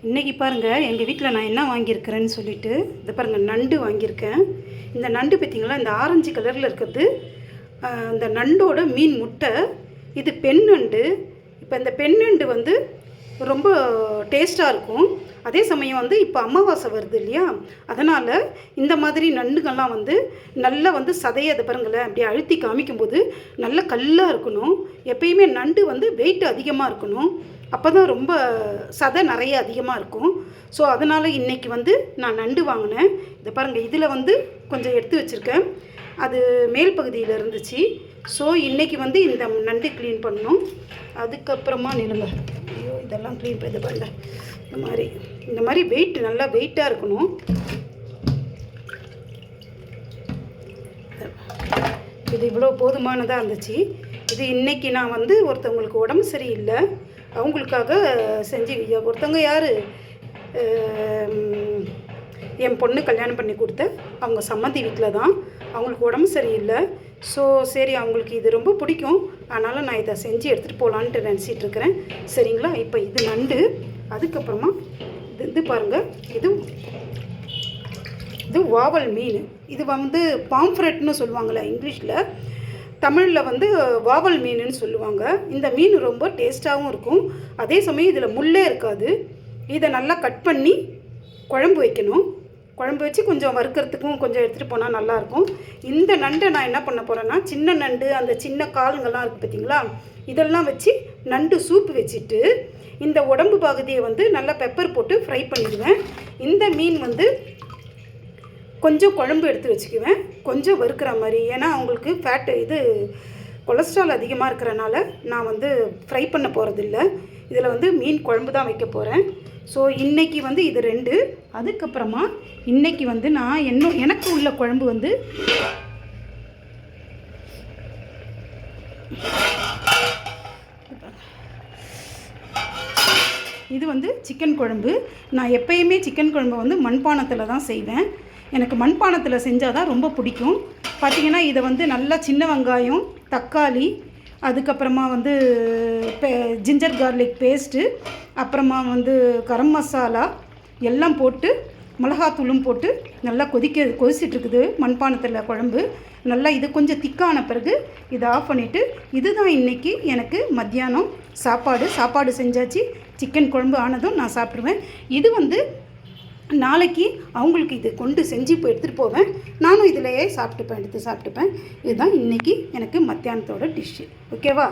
இன்றைக்கி பாருங்கள் எங்கள் வீட்டில் நான் என்ன வாங்கியிருக்கிறேன்னு சொல்லிட்டு இதை பாருங்கள் நண்டு வாங்கியிருக்கேன். இந்த நண்டு பார்த்திங்களா, இந்த ஆரஞ்சு கலரில் இருக்கிறது இந்த நண்டோட மீன் முட்டை. இது பெண் நண்டு. இப்போ இந்த பெண் நண்டு வந்து ரொம்ப டேஸ்ட்டாக இருக்கும். அதே சமயம் வந்து இப்போ அமாவாசை வருது இல்லையா, அதனால் இந்த மாதிரி நண்டுகள்லாம் வந்து நல்லா வந்து சதையை அதை பாருங்களேன் அப்படியே அழுத்தி காமிக்கும்போது நல்ல கல்லாக இருக்கணும். எப்பயுமே நண்டு வந்து வெயிட் அதிகமாக இருக்கணும், அப்போ தான் ரொம்ப சதை நிறைய அதிகமாக இருக்கும். ஸோ அதனால் இன்றைக்கி வந்து நான் நண்டு வாங்கினேன். இதை பாருங்கள், இதில் வந்து கொஞ்சம் எடுத்து வச்சுருக்கேன், அது மேல் பகுதியில் இருந்துச்சு. ஸோ இன்றைக்கி வந்து இந்த நண்டு க்ளீன் பண்ணணும். அதுக்கப்புறமா நிலுங்க, ஐயோ இதெல்லாம் க்ளீன் பண்ணி பாருங்க. இந்த மாதிரி வெயிட் நல்லா வெயிட்டாக இருக்கணும். இது இவ்வளோ போதுமானதாக இருந்துச்சு. இது இன்றைக்கி நான் வந்து ஒருத்தவங்களுக்கு உடம்பு சரியில்லை, அவங்களுக்காக செஞ்சு. ஒருத்தவங்க யார், என் பொண்ணு கல்யாணம் பண்ணி கொடுத்த அவங்க சம்மந்தி வீட்டில் தான். அவங்களுக்கு உடம்பு சரியில்லை. ஸோ சரி, அவங்களுக்கு இது ரொம்ப பிடிக்கும், அதனால் நான் இதை செஞ்சு எடுத்துகிட்டு போகலான்ட்டு நினச்சிட்ருக்கிறேன். சரிங்களா, இப்போ இது நண்டு. அதுக்கப்புறமா இது பாருங்கள், இது வாவல் மீன். இது வந்து பாம்ஃப்ரெட்னு சொல்லுவாங்கள்ல இங்கிலீஷில், தமிழில் வந்து வாவல் மீனுன்னு சொல்லுவாங்க. இந்த மீன் ரொம்ப டேஸ்ட்டாகவும் இருக்கும், அதே சமயம் இதில் முள்ளே இருக்காது. இதை நல்லா கட் பண்ணி குழம்பு வைக்கணும். குழம்பு வச்சு கொஞ்சம் வறுக்கிறதுக்கும் கொஞ்சம் எடுத்துகிட்டு போனால் நல்லாயிருக்கும். இந்த நண்டை நான் என்ன பண்ண போகிறேன்னா, சின்ன நண்டு அந்த சின்ன காலுங்கள்லாம் இருக்குது பார்த்திங்களா, இதெல்லாம் வச்சு நண்டு சூப்பு வச்சுட்டு இந்த உடம்பு பகுதியை வந்து நல்லா பெப்பர் போட்டு ஃப்ரை பண்ணிடுவேன். இந்த மீன் வந்து கொஞ்சம் குழம்பு எடுத்து வச்சுக்குவேன், கொஞ்சம் வறுக்கிற மாதிரி. ஏன்னா அவங்களுக்கு ஃபேட்டு இது கொலஸ்ட்ரால் அதிகமாக இருக்கிறனால நான் வந்து ஃப்ரை பண்ண போகிறதில்ல. இதில் வந்து மீன் குழம்பு தான் வைக்க போகிறேன். ஸோ இன்றைக்கி வந்து இது 2. அதுக்கப்புறமா இன்றைக்கி வந்து நான் எனக்கு உள்ள குழம்பு வந்து இது வந்து சிக்கன் குழம்பு. நான் எப்பயுமே சிக்கன் குழம்பு வந்து மண்பானத்தில் தான் செய்வேன். எனக்கு மண்பானத்தில் செஞ்சால் தான் ரொம்ப பிடிக்கும். பார்த்திங்கன்னா இதை வந்து நல்லா சின்ன வெங்காயம், தக்காளி, அதுக்கப்புறமா வந்து ஜிஞ்சர் கார்லிக் பேஸ்ட்டு, அப்புறமா வந்து கரம் மசாலா எல்லாம் போட்டு மிளகாத்தூளும் போட்டு நல்லா கொதிச்சிட்ருக்குது மண்பானத்தில் குழம்பு. நல்லா இது கொஞ்சம் திக்கான பிறகு இதை ஆஃப் பண்ணிவிட்டு, இதுதான் இன்றைக்கி எனக்கு மத்தியானம் சாப்பாடு செஞ்சாச்சு. சிக்கன் குழம்பு ஆனதும் நான் சாப்பிடுவேன். இது வந்து நாளைக்கு அவங்களுக்கு இது கொண்டு செஞ்சு இப்போ எடுத்துகிட்டு போவேன், நானும் இதிலையே எடுத்து சாப்பிட்டுப்பேன். இதுதான் இன்றைக்கி எனக்கு மத்தியானத்தோட டிஷ்ஷு. ஓகேவா?